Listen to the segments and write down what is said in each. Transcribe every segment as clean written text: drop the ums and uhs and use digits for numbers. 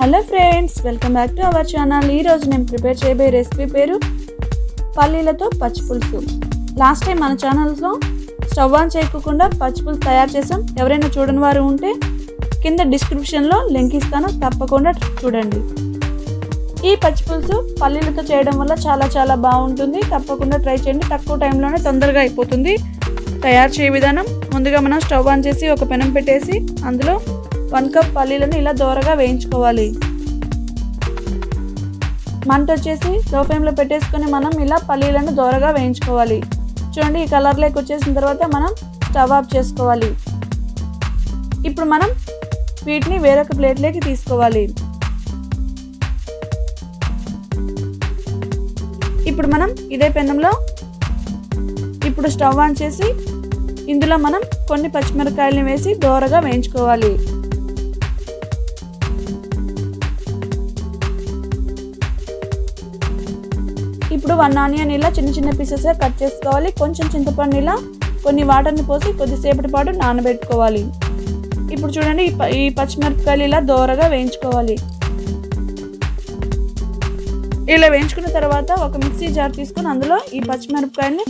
Hello friends, welcome back to our channel. ఈరోజు నేను prepare చేయబోయే రెసిపీ పేరు పల్లీలతో పచ్చి పులుసు. లాస్ట్ టైం మన ఛానల్స్లో స్టవ్ ఆన్ చేయకుండా పచ్చి పులుసు తయారు చేసాం. ఎవరైనా చూడని వారు ఉంటే కింద డిస్క్రిప్షన్లో లింక్ ఇస్తాను, తప్పకుండా చూడండి. ఈ పచ్చి పులుసు పల్లీలతో చేయడం వల్ల చాలా బాగుంటుంది. తప్పకుండా ట్రై చేయండి. తక్కువ టైంలోనే తొందరగా అయిపోతుంది. తయారు చేయ విధానం: ముందుగా మనం స్టవ్ ఆన్ చేసి ఒక పెనం పెట్టేసి అందులో 1 కప్ పల్లీలను ఇలా దోరగా వేయించుకోవాలి. మంట వచ్చేసి లో ఫ్లేమ్లో పెట్టేసుకొని మనం ఇలా పల్లీలను దోరగా వేయించుకోవాలి. చూడండి, ఈ కలర్లోకి వచ్చేసిన తర్వాత మనం స్టవ్ ఆఫ్ చేసుకోవాలి. ఇప్పుడు మనం వీటిని వేరొక ప్లేట్లోకి తీసుకోవాలి. ఇప్పుడు మనం ఇదే పెనంలో ఇప్పుడు స్టవ్ ఆన్ చేసి ఇందులో మనం కొన్ని పచ్చిమిరపకాయలను వేసి దోరగా వేయించుకోవాలి. ఇప్పుడు 1 ఆనియన్ ఇలా చిన్న పీసెస్గా కట్ చేసుకోవాలి. కొంచెం చింతపండు ఇలా కొన్ని వాటర్ని పోసి కొద్దిసేపటి పాటు నానబెట్టుకోవాలి. ఇప్పుడు చూడండి, ఈ పచ్చిమిరపకాయలు ఇలా దోరగా వేయించుకోవాలి. ఇలా వేయించుకున్న తర్వాత ఒక మిక్సీ జార్ తీసుకొని అందులో ఈ పచ్చిమిరపకాయల్ని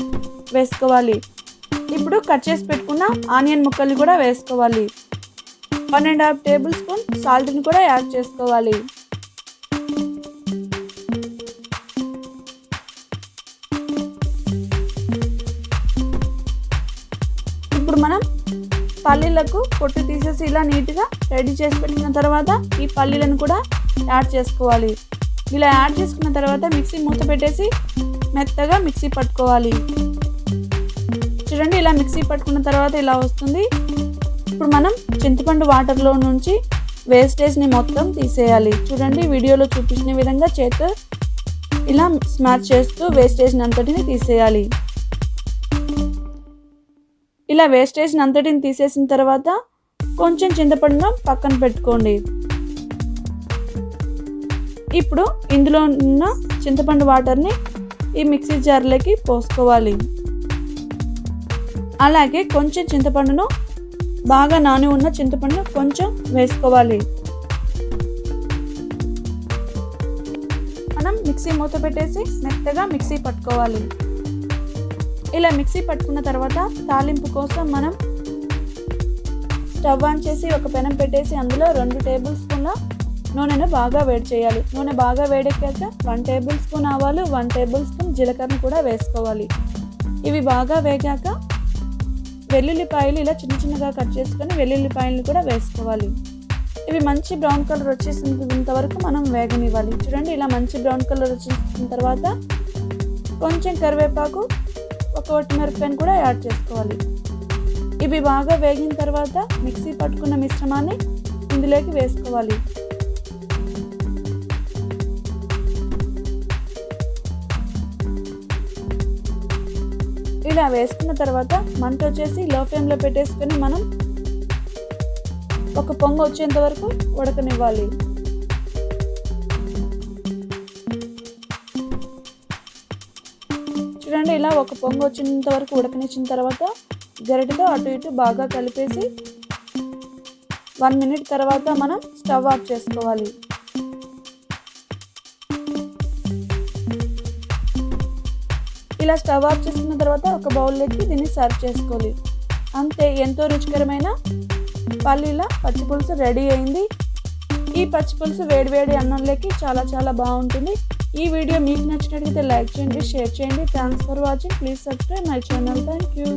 వేసుకోవాలి. ఇప్పుడు కట్ చేసి పెట్టుకున్న ఆనియన్ ముక్కల్ని కూడా వేసుకోవాలి. 1.5 టేబుల్ స్పూన్ సాల్ట్ని కూడా యాడ్ చేసుకోవాలి. ఇప్పుడు మనం పల్లీలకు పొట్టు తీసేసి ఇలా నీట్గా రెడీ చేసి పెట్టుకున్న తర్వాత ఈ పల్లీలను కూడా యాడ్ చేసుకోవాలి. ఇలా యాడ్ చేసుకున్న తర్వాత మిక్సీ మూత పెట్టేసి మెత్తగా మిక్సీ పట్టుకోవాలి. చూడండి, ఇలా మిక్సీ పట్టుకున్న తర్వాత ఇలా వస్తుంది. ఇప్పుడు మనం చింతపండు వాటర్లో నుంచి వేస్టేజ్ని మొత్తం తీసేయాలి. చూడండి, వీడియోలో చూపించిన విధంగా చేత్తో ఇలా స్మాష్ చేస్తూ వేస్టేజ్ని అంతటిని తీసేయాలి. ఇలా వేస్టేజ్ని అంతటిని తీసేసిన తర్వాత కొంచెం చింతపండును పక్కన పెట్టుకోండి. ఇప్పుడు ఇందులో ఉన్న చింతపండు వాటర్ని ఈ మిక్సీ జార్లోకి పోసుకోవాలి. అలాగే కొంచెం చింతపండును, బాగా నాని ఉన్న చింతపండును కొంచెం వేసుకోవాలి. మనం మిక్సీ మూత పెట్టేసి మెత్తగా మిక్సీ పట్టుకోవాలి. ఇలా మిక్సీ పట్టుకున్న తర్వాత తాలింపు కోసం మనం స్టవ్ ఆన్ చేసి ఒక పెనం పెట్టేసి అందులో 2 టేబుల్ స్పూన్ల నూనెను బాగా వేడి చేయాలి. నూనె బాగా వేడెక్కాక 1 టేబుల్ స్పూన్ ఆవాలు, 1 టేబుల్ స్పూన్ జీలకర్రను కూడా వేసుకోవాలి. ఇవి బాగా వేగాక వెల్లుల్లిపాయలు ఇలా చిన్నగా కట్ చేసుకొని వెల్లుల్లిపాయలను కూడా వేసుకోవాలి. ఇవి మంచి బ్రౌన్ కలర్ వచ్చేసినంత వరకు మనం వేగనివ్వాలి. చూడండి, ఇలా మంచి బ్రౌన్ కలర్ వచ్చేసిన తర్వాత కొంచెం కరివేపాకు, ఒక ఒట్టిమిరపకాయను కూడా యాడ్ చేసుకోవాలి. ఇవి బాగా వేగిన తర్వాత మిక్సీ పట్టుకున్న మిశ్రమాన్ని ఇందులోకి వేసుకోవాలి. ఇలా వేసుకున్న తర్వాత మంట వచ్చేసి లో ఫ్లేమ్లో పెట్టేసుకొని మనం ఒక పొంగు వచ్చేంత వరకు ఉడకనివ్వాలి. చూడండి, ఇలా ఒక పొంగు వచ్చేంత వరకు ఉడకనిచ్చిన తర్వాత గరిటెతో అటు ఇటు బాగా కలిపేసి 1 మినిట్ తర్వాత మనం స్టవ్ ఆఫ్ చేసుకోవాలి. ఇలా స్టవ్ ఆఫ్ చేసుకున్న తర్వాత ఒక బౌల్లోకి దీన్ని సర్వ్ చేసుకోవాలి. అంతే, ఎంతో రుచికరమైన పల్లీల పచ్చి పులుసు రెడీ అయింది. ఈ పచ్చి పులుసు వేడి అన్నంలోకి చాలా బాగుంటుంది. ఈ వీడియో మీకు నచ్చినట్లయితే లైక్ చేయండి, షేర్ చేయండి. Thanks for watching. Please subscribe my channel. Thank you.